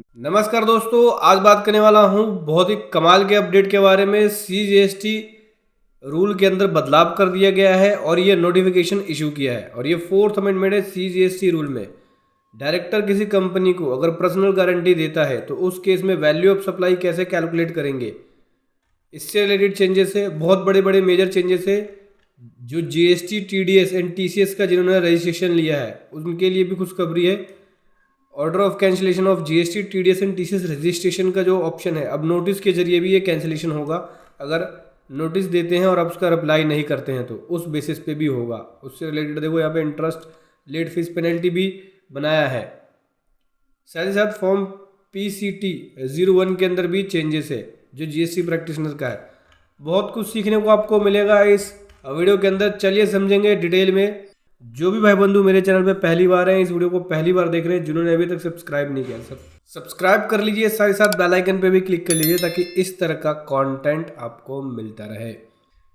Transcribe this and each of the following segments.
नमस्कार दोस्तों, आज बात करने वाला हूँ बहुत ही कमाल के अपडेट के बारे में। सीजीएसटी रूल के अंदर बदलाव कर दिया गया है और ये नोटिफिकेशन इशू किया है और ये फोर्थ अमेंडमेंट है सीजीएसटी रूल में। डायरेक्टर किसी कंपनी को अगर पर्सनल गारंटी देता है तो उस केस में वैल्यू ऑफ सप्लाई कैसे कैलकुलेट करेंगे, इससे रिलेटेड चेंजेस है। बहुत बड़े बड़े मेजर चेंजेस है। जो जीएसटी, टीडीएस एंड टीसीएस का जिन्होंने रजिस्ट्रेशन लिया है उनके लिए भी खुशखबरी है। Order of cancellation of GST, TDS and TCS registration का जो ऑप्शन है, अब नोटिस के जरिए भी ये कैंसिलेशन होगा। अगर नोटिस देते हैं और आप उसका रिप्लाई नहीं करते हैं तो उस बेसिस पे भी होगा। उससे रिलेटेड देखो यहाँ पे इंटरेस्ट, लेट फीस पेनल्टी भी बनाया है। साथ ही साथ फॉर्म PCT 01 के अंदर भी चेंजेस है जो जीएसटी प्रैक्टिशनर का है। बहुत कुछ सीखने को आपको मिलेगा इस वीडियो के अंदर। चलिए समझेंगे डिटेल में। जो भी भाई बंधु मेरे चैनल पे पहली बार हैं, इस वीडियो को पहली बार देख रहे हैं, जिन्होंने अभी तक सब्सक्राइब नहीं किया, सब्सक्राइब कर लीजिए। साथ ही साथ बेल आइकन पे भी क्लिक कर लीजिए ताकि इस तरह का कंटेंट आपको मिलता रहे।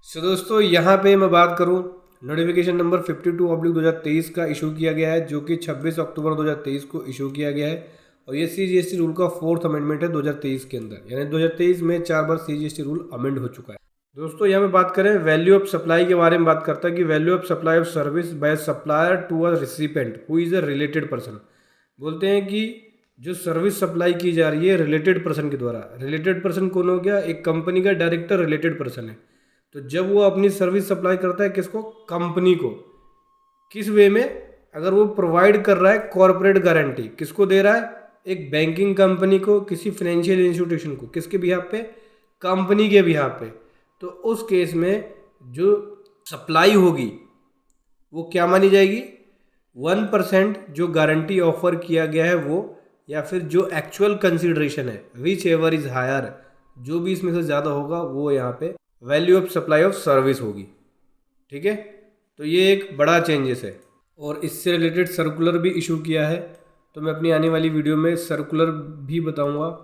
सो दोस्तों, यहाँ पे मैं बात करूँ, नोटिफिकेशन नंबर 52/2023 का इशू किया गया है जो कि 26 अक्टूबर 2023 को इशू किया गया है और ये सीजीएसटी रूल का फोर्थ अमेंडमेंट है 2023 के अंदर। यानी 2023 में 4 बार सीजीएसटी रूल अमेंड हो चुका है। दोस्तों यहाँ पे बात करें वैल्यू ऑफ सप्लाई के बारे में, बात करता है कि value of supply of service by supplier to a recipient who is a related person. बोलते हैं कि जो सर्विस सप्लाई की जा रही है रिलेटेड पर्सन के द्वारा। रिलेटेड पर्सन कौन हो गया? एक कंपनी का डायरेक्टर रिलेटेड पर्सन है। तो जब वो अपनी सर्विस सप्लाई करता है किसको? कंपनी को। किस वे में? अगर वो प्रोवाइड कर रहा है कॉरपोरेट गारंटी, किसको दे रहा है? एक बैंकिंग कंपनी को, किसी फाइनेंशियल इंस्टीट्यूशन को। किसके बिहाफ पे? कंपनी के बिहाफ पे। तो उस केस में जो सप्लाई होगी वो क्या मानी जाएगी? 1% जो गारंटी ऑफर किया गया है वो, या फिर जो एक्चुअल कंसिडरेशन है, विच एवर इज हायर, जो भी इसमें से ज़्यादा होगा वो यहाँ पे value of supply of service होगी। ठीक है, तो ये एक बड़ा चेंजेस है और इससे रिलेटेड सर्कुलर भी इशू किया है। तो मैं अपनी आने वाली वीडियो में सर्कुलर भी बताऊंगा,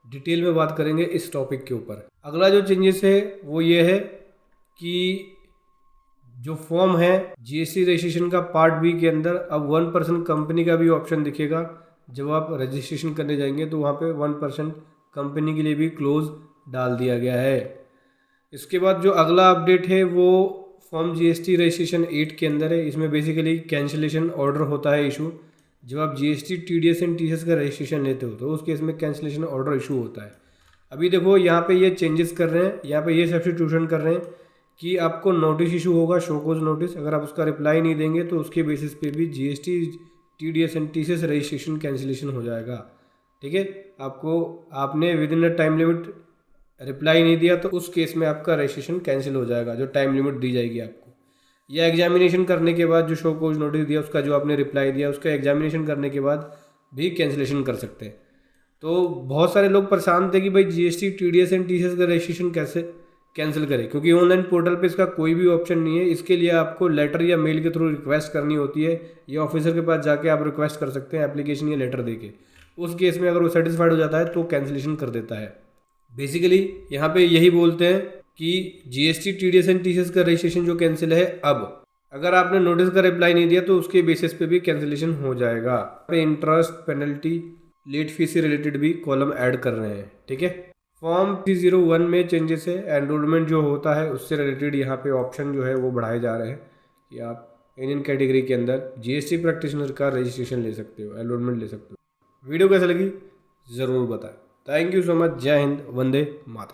डिटेल में बात करेंगे इस टॉपिक के ऊपर। अगला जो चेंजेस है वो ये है कि जो फॉर्म है जीएसटी रजिस्ट्रेशन का पार्ट बी के अंदर अब 1% कंपनी का भी ऑप्शन दिखेगा। जब आप रजिस्ट्रेशन करने जाएंगे तो वहाँ पे 1% कंपनी के लिए भी क्लोज डाल दिया गया है। इसके बाद जो अगला अपडेट है वो फॉर्म जीएसटी रजिस्ट्रेशन 8 के अंदर है। इसमें बेसिकली कैंसिलेशन ऑर्डर होता है इशू। जब आप जीएसटी, टीडीएस एंड टीसीएस का रजिस्ट्रेशन लेते हो तो उस केस में कैंसिलेशन ऑर्डर इशू होता है। अभी देखो यहाँ पे ये चेंजेस कर रहे हैं, यहाँ पे ये सब्स्टिट्यूशन कर रहे हैं कि आपको नोटिस इशू होगा, शोकोज नोटिस। अगर आप उसका रिप्लाई नहीं देंगे तो उसके बेसिस पे भी GST, TDS and TCS registration cancellation हो जाएगा। ठीक है, आपने with in a time limit reply नहीं दिया तो उस केस में आपका रजिस्ट्रेशन कैंसिल हो जाएगा, जो टाइम लिमिट दी जाएगी आपको। या एग्जामिनेशन करने के बाद जो शो कोज नोटिस दिया उसका जो आपने रिप्लाई दिया उसका एग्जामिनेशन करने के बाद भी कैंसिलेशन कर सकते हैं। तो बहुत सारे लोग परेशान थे कि भाई जीएसटी, टीडीएस एंड टीसीएस का रजिस्ट्रेशन कैसे कैंसिल करें, क्योंकि ऑनलाइन पोर्टल पे इसका कोई भी ऑप्शन नहीं है। इसके लिए आपको लेटर या मेल के थ्रू रिक्वेस्ट करनी होती है, या ऑफिसर के पास जाके आप रिक्वेस्ट कर सकते हैं एप्लीकेशन या लेटर देके। उस केस में अगर वो सेटिस्फाइड हो जाता है तो कैंसिलेशन कर देता है। बेसिकली यहाँ पे यही बोलते हैं कि जीएसटी, टीडीएस एंड टीसीएस का रजिस्ट्रेशन जो कैंसिल है, अब अगर आपने नोटिस का रिप्लाई नहीं दिया तो उसके बेसिस पे भी कैंसिलेशन हो जाएगा। पे इंटरेस्ट, पेनल्टी, लेट फीस से रिलेटेड भी कॉलम ऐड कर रहे हैं। ठीक है, फॉर्म 301 में चेंजेस है। एनरोलमेंट जो होता है उससे रिलेटेड यहाँ पे ऑप्शन जो है वो बढ़ाए जा रहे हैं कि आप इन कैटेगरी के अंदर जीएसटी प्रैक्टिशनर का रजिस्ट्रेशन ले सकते हो, एनरोलमेंट ले सकते हो। वीडियो कैसे लगी ज़रूर बताएं। Thank you so much. जय हिंद, वंदे मातरम।